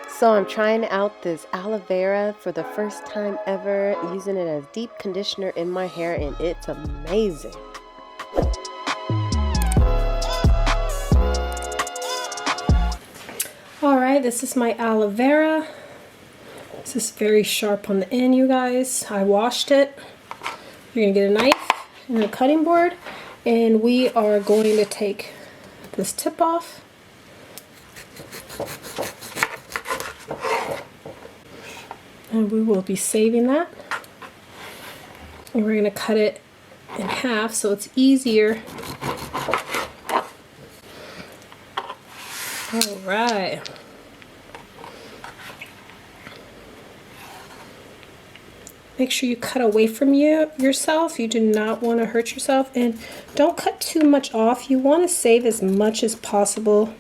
So I'm trying out this aloe vera for the first time ever, using it as deep conditioner in my hair, and it's amazing. Alright, this is my aloe vera. This is very sharp on the end, you guys. I washed it. You're going to get a knife and a cutting board, and we are going to take this tip off. And we will be saving that. And we're going to cut it in half so it's easier. Alright. Make sure you cut away from yourself. You do not want to hurt yourself. And don't cut too much off. You want to save as much as possible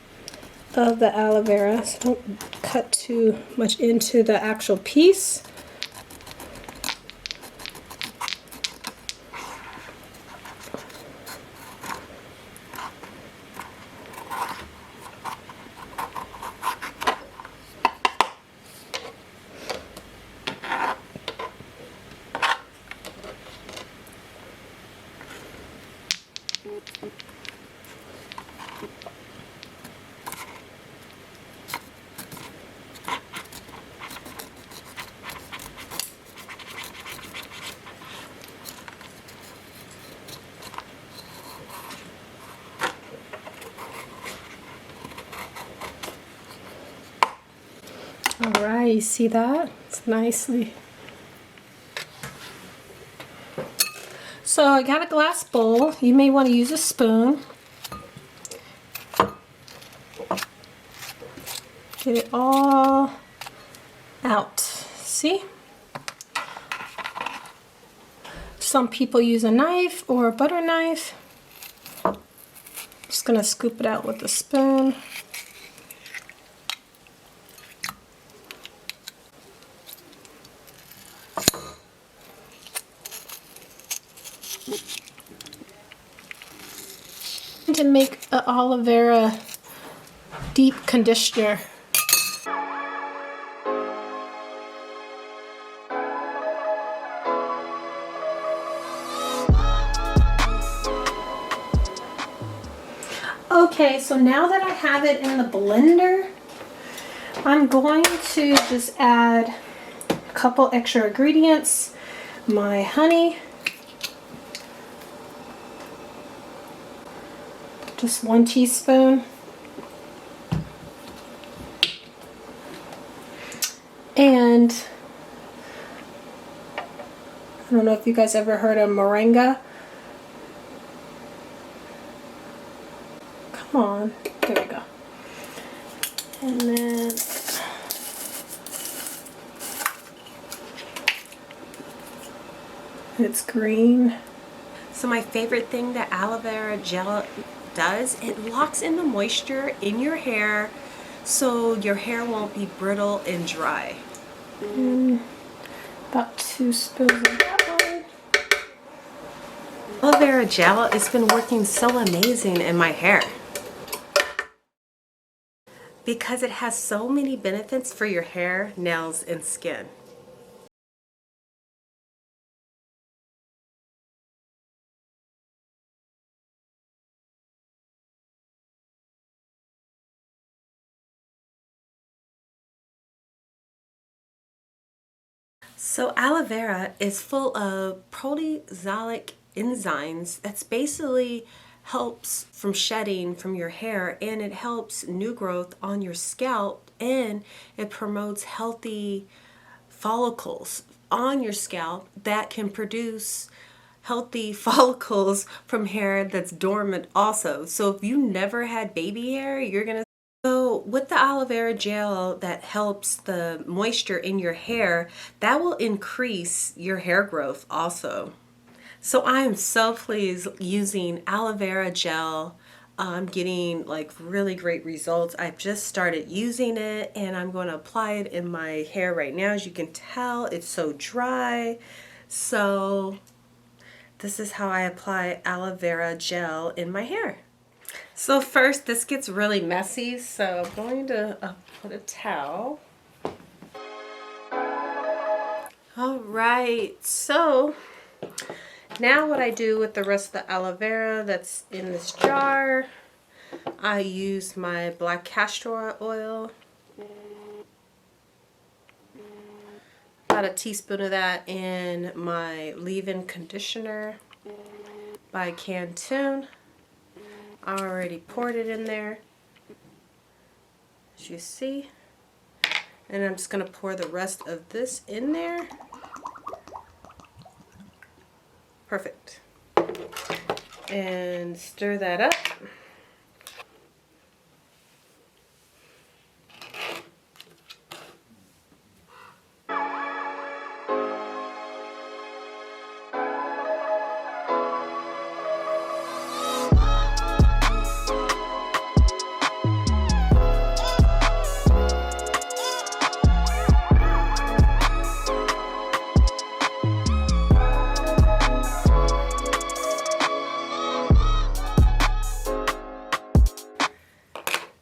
of the aloe vera. So don't cut too much into the actual piece. Alright, you see that? It's nicely. So I got a glass bowl. You may want to use a spoon. Get it all out. See? Some people use a knife or a butter knife. Just gonna scoop it out with a spoon. To make an aloe vera deep conditioner. Okay, so now that I have it in the blender, I'm going to just add a couple extra ingredients. My honey, just 1 teaspoon. And I don't know if you guys ever heard of moringa. Come on, there we go. And then it's green. So my favorite thing that aloe vera gel does, it locks in the moisture in your hair so your hair won't be brittle and dry. About 2 spoons of that one. Aloe vera gel has been working so amazing in my hair because it has so many benefits for your hair, nails, and skin. So aloe vera is full of proteolytic enzymes that's basically helps from shedding from your hair, and it helps new growth on your scalp, and it promotes healthy follicles on your scalp that can produce healthy follicles from hair that's dormant also. So if you never had baby hair, you're gonna. So with the aloe vera gel that helps the moisture in your hair, that will increase your hair growth also. So I am so pleased using aloe vera gel. I'm getting like really great results. I've just started using it and I'm going to apply it in my hair right now. As you can tell, it's so dry. So this is how I apply aloe vera gel in my hair. So first, this gets really messy, so I'm going to put a towel All right, so now what I do with the rest of the aloe vera that's in this jar, I use my black castor oil, about a teaspoon of that in my leave-in conditioner by Canton. I already poured it in there, as you see. And I'm just going to pour the rest of this in there. Perfect. And stir that up.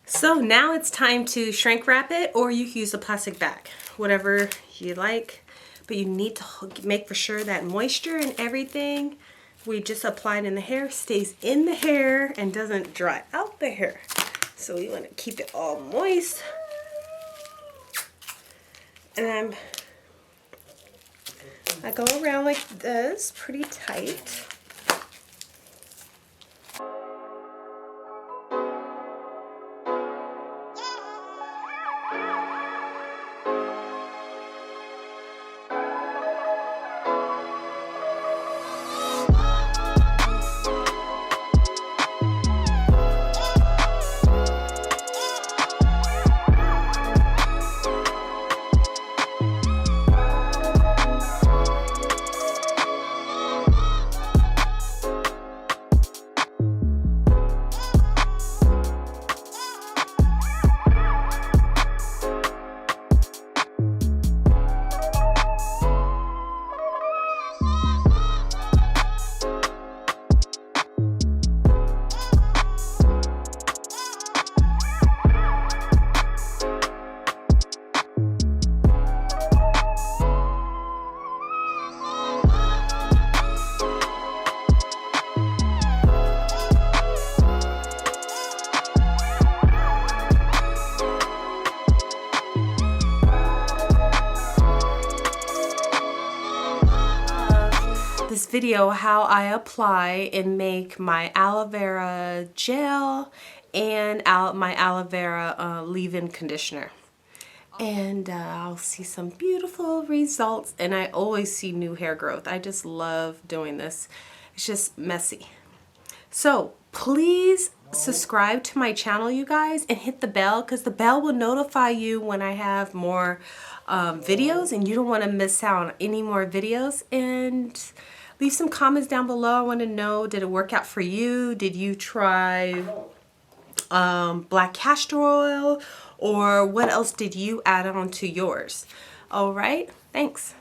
So now it's time to shrink wrap it, or you can use a plastic bag, whatever you like. But you need to make for sure that moisture and everything we just applied in the hair stays in the hair and doesn't dry out the hair. So we want to keep it all moist. And I go around like this, pretty tight. This video how I apply and make my aloe vera gel and my aloe vera leave-in conditioner, and I'll see some beautiful results, and I always see new hair growth. I just love doing this. It's just messy. So please subscribe to my channel, you guys, and hit the bell, because the bell will notify you when I have more videos, and you don't want to miss out on any more videos. And leave some comments down below. I want to know, did it work out for you? Did you try black castor oil, or what else did you add on to yours? All right, thanks.